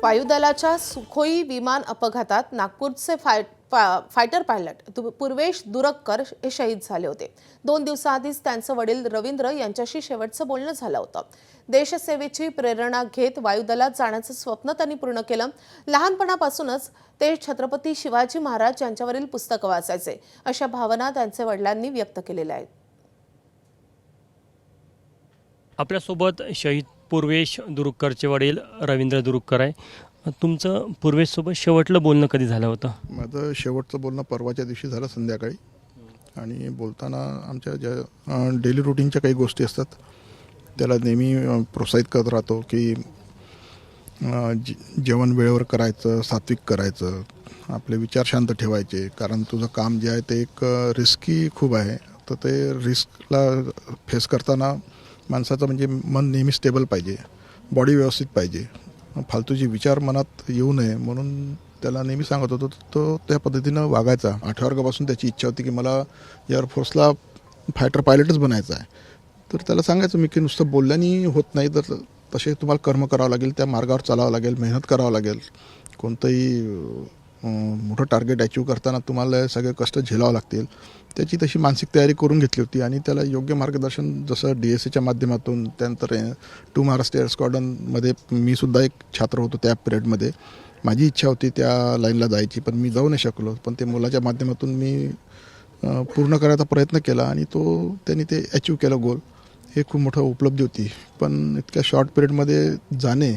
वायुदलाच्या सुखोई विमान अपघातात नागपूरचे फायटर पायलट पूर्वेश दुरक्कर हे शहीद झाले होते। 2 दिवसांआधीच त्यांचे वडील रवींद्र यांच्याशी शेवटचं बोलणं झालं होतं। देशसेवेची प्रेरणा घेत वायुदलात जाण्याचं स्वप्न त्यांनी पूर्ण केलं। लहानपणापासूनच ते छत्रपती शिवाजी महाराज यांच्यावरील पुस्तक वाचायचे, अशा भावना त्यांच्या वडिलांनी व्यक्त केलेल्या आहेत। आपल्यासोबत शहीद पूर्वेश दुरुक्करचे वडील रवींद्र दुरुक्कर आहे। तुमचं पूर्वेशसोबत शेवटलं बोलणं कधी झालं होतं? माझं शेवटचं बोलणं परवाच्या दिवशी झालं संध्याकाळी। आणि बोलताना आमच्या ज्या डेली रूटीनच्या काही गोष्टी असतात त्याला नेहमी प्रोत्साहित करत राहतो की जेवण वेळेवर करायचं, सात्विक करायचं, आपले विचार शांत ठेवायचे, कारण तुझं काम जे आहे ते एक रिस्की खूप आहे। तर ते रिस्कला फेस करताना माणसाचं म्हणजे मन नेहमी स्टेबल पाहिजे, बॉडी व्यवस्थित पाहिजे, फालतूचे विचार मनात येऊ नये म्हणून त्याला नेहमी सांगत होतो। तो त्या पद्धतीनं वागायचा। 8व्या वर्गापासून त्याची इच्छा होती की मला एअरफोर्सला फायटर पायलटच बनायचं आहे। तर त्याला सांगायचं मी की नुसतं बोलल्याने होत नाही, तर तसे तुम्हाला कर्म करावं लागेल, त्या मार्गावर चालावं लागेल, मेहनत करावं लागेल। कोणतंही मोठं टार्गेट अचीव करताना तुम्हाला सगळे कष्ट झेलावं लागतील। त्याची तशी मानसिक तयारी करून घेतली होती आणि त्याला योग्य मार्गदर्शन जसं DSAच्या माध्यमातून, त्यानंतर 2 महाराष्ट्र एअर स्क्वॉड्रनमध्ये मी सुद्धा एक छात्र होतो। त्या पिरियडमध्ये माझी इच्छा होती त्या लाईनला जायची, पण मी जाऊ नाही शकलो। पण ते मुलाच्या माध्यमातून मी पूर्ण करायचा प्रयत्न केला आणि त्यांनी ते अचीव केलं गोल। हे खूप मोठं उपलब्धी होती। पण इतक्या शॉर्ट पिरियडमध्ये जाणे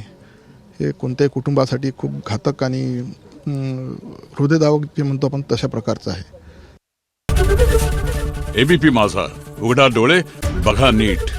हे कोणत्याही कुटुंबासाठी खूप घातक आणि हृदयदावक जे म्हणतो आपण तशा प्रकारचं आहे। ABP माझा, उघडा डोळे बघा नीट।